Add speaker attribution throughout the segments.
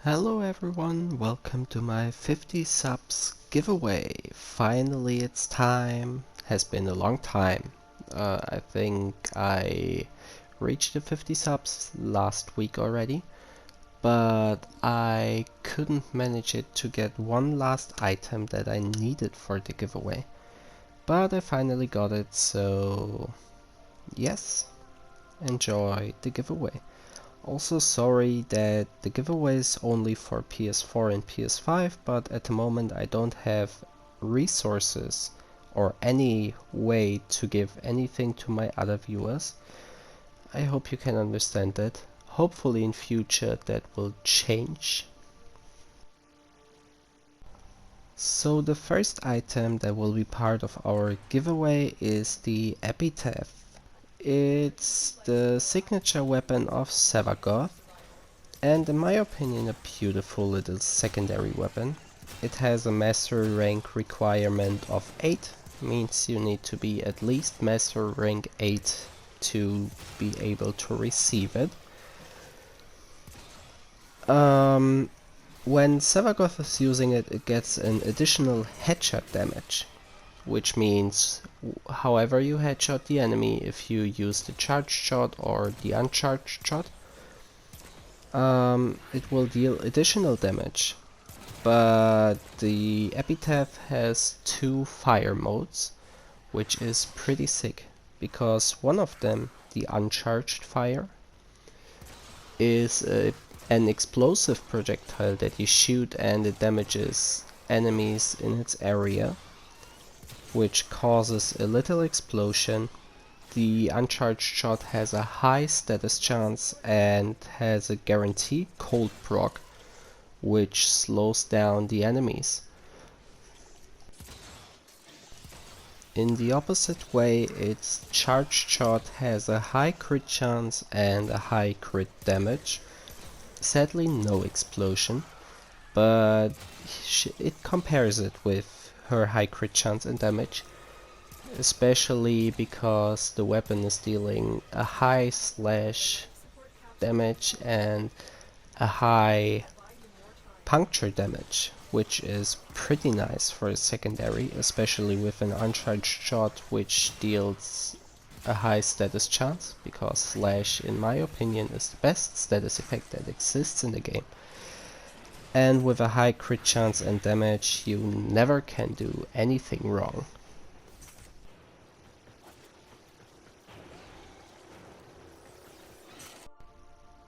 Speaker 1: Hello everyone, welcome to my 50 subs giveaway. Finally it's time. Has been a long time. I think I reached the 50 subs last week already, but I couldn't manage it to get one last item that I needed for the giveaway. But I finally got it, so yes, enjoy the giveaway. Also sorry that the giveaway is only for PS4 and PS5, but at the moment I don't have resources or any way to give anything to my other viewers. I hope you can understand that. Hopefully in future that will change. So the first item that will be part of our giveaway is the epitaph. It's the signature weapon of Savagoth, and in my opinion a beautiful little secondary weapon. It has a master rank requirement of 8, means you need to be at least master rank 8 to be able to receive it. When Savagoth is using it, it gets an additional headshot damage, which means however you headshot the enemy, if you use the charged shot or the uncharged shot, it will deal additional damage. But the epitaph has 2 fire modes, which is pretty sick, because one of them, the uncharged fire, is an explosive projectile that you shoot and it damages enemies in its area, which causes a little explosion. The uncharged shot has a high status chance and has a guaranteed cold proc, which slows down the enemies. In the opposite way, its charged shot has a high crit chance and a high crit damage. Sadly no explosion, but it compares it with her high crit chance and damage, especially because the weapon is dealing a high slash damage and a high puncture damage, which is pretty nice for a secondary, especially with an uncharged shot which deals a high status chance, because slash in my opinion is the best status effect that exists in the game. And with a high crit chance and damage you never can do anything wrong.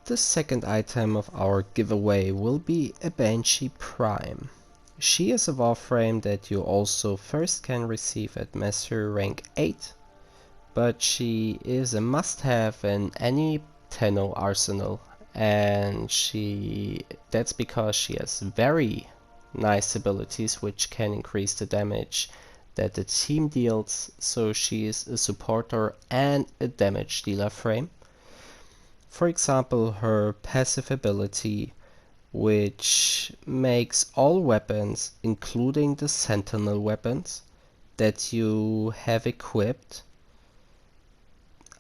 Speaker 1: The second item of our giveaway will be a Banshee Prime. She is a Warframe that you also first can receive at Master Rank 8, but she is a must-have in any Tenno arsenal, and that's because she has very nice abilities which can increase the damage that the team deals, so she is a supporter and a damage dealer frame. For example, her passive ability, which makes all weapons, including the sentinel weapons that you have equipped,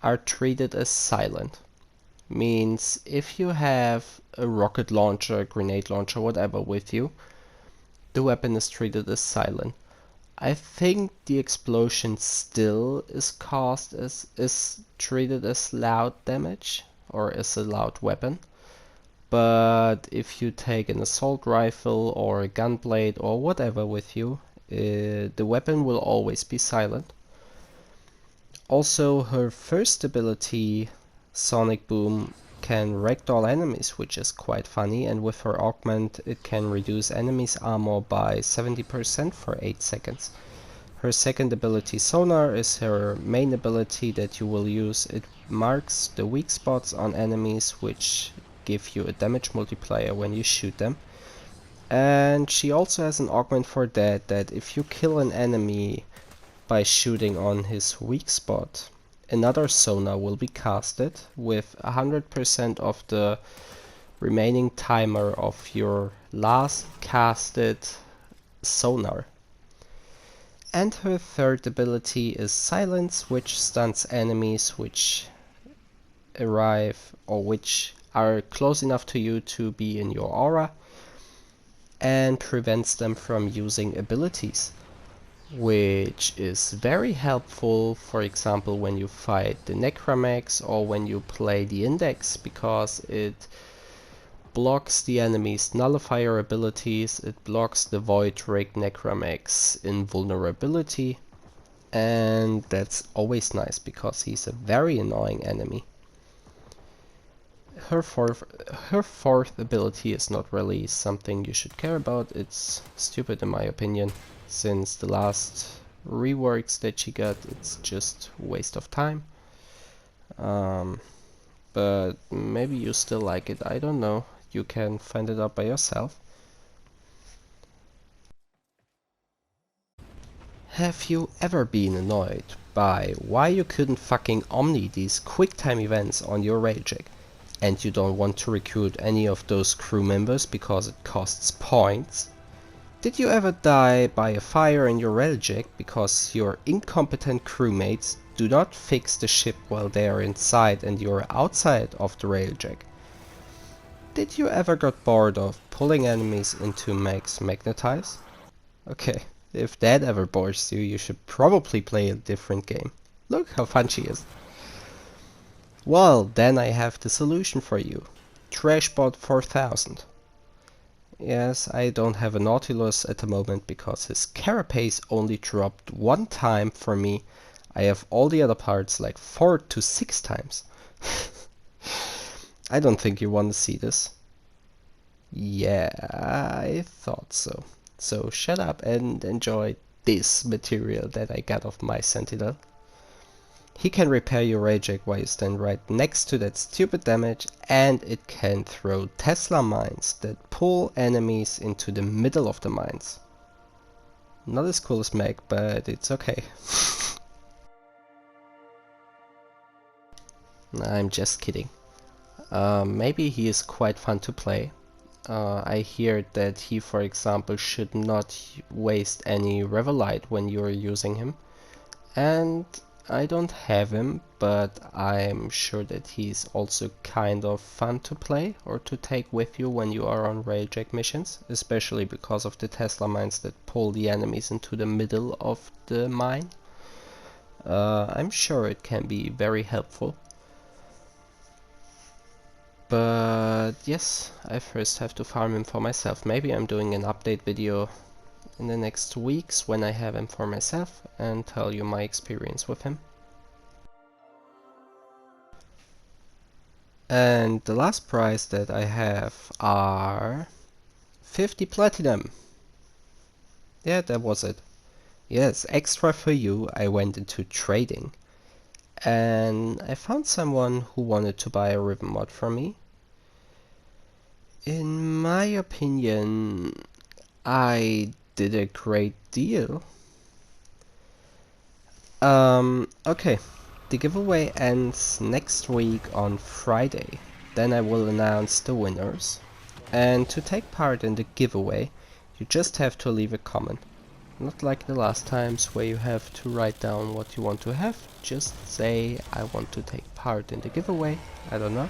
Speaker 1: are treated as silent. Means if you have a rocket launcher, grenade launcher, whatever with you, the weapon is treated as silent. I think the explosion still is treated as loud damage, or as a loud weapon, but if you take an assault rifle or a gunblade or whatever with you, the weapon will always be silent. Also, her first ability, Sonic Boom, can ragdoll enemies, which is quite funny, and with her augment it can reduce enemies' armor by 70% for 8 seconds. Her second ability, Sonar, is her main ability that you will use. It marks the weak spots on enemies, which give you a damage multiplier when you shoot them. And she also has an augment for that if you kill an enemy by shooting on his weak spot, another Sonar will be casted with 100% of the remaining timer of your last casted Sonar. And her third ability is Silence, which stuns enemies which arrive or which are close enough to you to be in your aura, and prevents them from using abilities, which is very helpful, for example, when you fight the Necromax or when you play the Index, because it blocks the enemy's nullifier abilities, it blocks the Void Rig Necromax invulnerability, and that's always nice because he's a very annoying enemy. Her fourth ability is not really something you should care about. It's stupid in my opinion, since the last reworks that she got, it's just a waste of time. But maybe you still like it, I don't know. You can find it out by yourself. Have you ever been annoyed by why you couldn't fucking omni these quick time events on your railjack, and you don't want to recruit any of those crew members because it costs points? Did you ever die by a fire in your railjack because your incompetent crewmates do not fix the ship while they are inside and you are outside of the railjack? Did you ever get bored of pulling enemies into max magnetize? Okay, if that ever bores you, you should probably play a different game. Look how fun she is. Well, then I have the solution for you. Trashbot 4000. Yes, I don't have a Nautilus at the moment because his carapace only dropped one time for me. I have all the other parts like 4 to 6 times. I don't think you want to see this. Yeah, I thought so. So shut up and enjoy this material that I got of my Sentinel. He can repair your railjack while you stand right next to that stupid damage, and it can throw Tesla mines that pull enemies into the middle of the mines. Not as cool as Meg, but it's okay. I'm just kidding. Maybe he is quite fun to play. I hear that he, for example, should not waste any Revelite when you're using him. And I don't have him, but I'm sure that he's also kind of fun to play or to take with you when you are on railjack missions, especially because of the Tesla mines that pull the enemies into the middle of the mine. I'm sure it can be very helpful. But yes, I first have to farm him for myself. Maybe I'm doing an update video in the next weeks when I have him for myself and tell you my experience with him. And the last prize that I have are 50 platinum. Yeah, that was it. Yes, extra for you. I went into trading and I found someone who wanted to buy a ribbon mod from me. In my opinion, I did a great deal. Okay, the giveaway ends next week on Friday. Then I will announce the winners. And to take part in the giveaway, you just have to leave a comment. Not like the last times where you have to write down what you want to have. Just say, I want to take part in the giveaway. I don't know.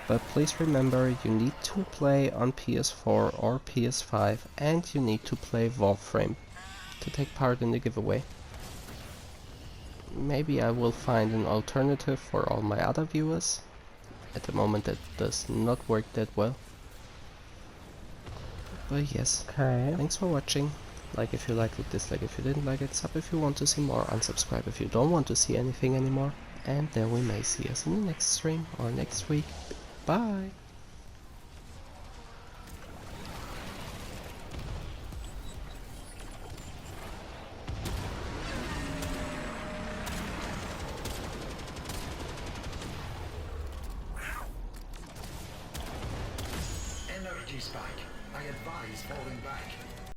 Speaker 1: But please remember, you need to play on PS4 or PS5 and you need to play Warframe to take part in the giveaway. Maybe I will find an alternative for all my other viewers. At the moment that does not work that well. But yes,
Speaker 2: Okay.
Speaker 1: thanks for watching. Like if you liked it, dislike if you didn't like it, sub if you want to see more, unsubscribe if you don't want to see anything anymore. And then we may see us in the next stream or next week. Bye!
Speaker 3: Energy spike. I advise falling back.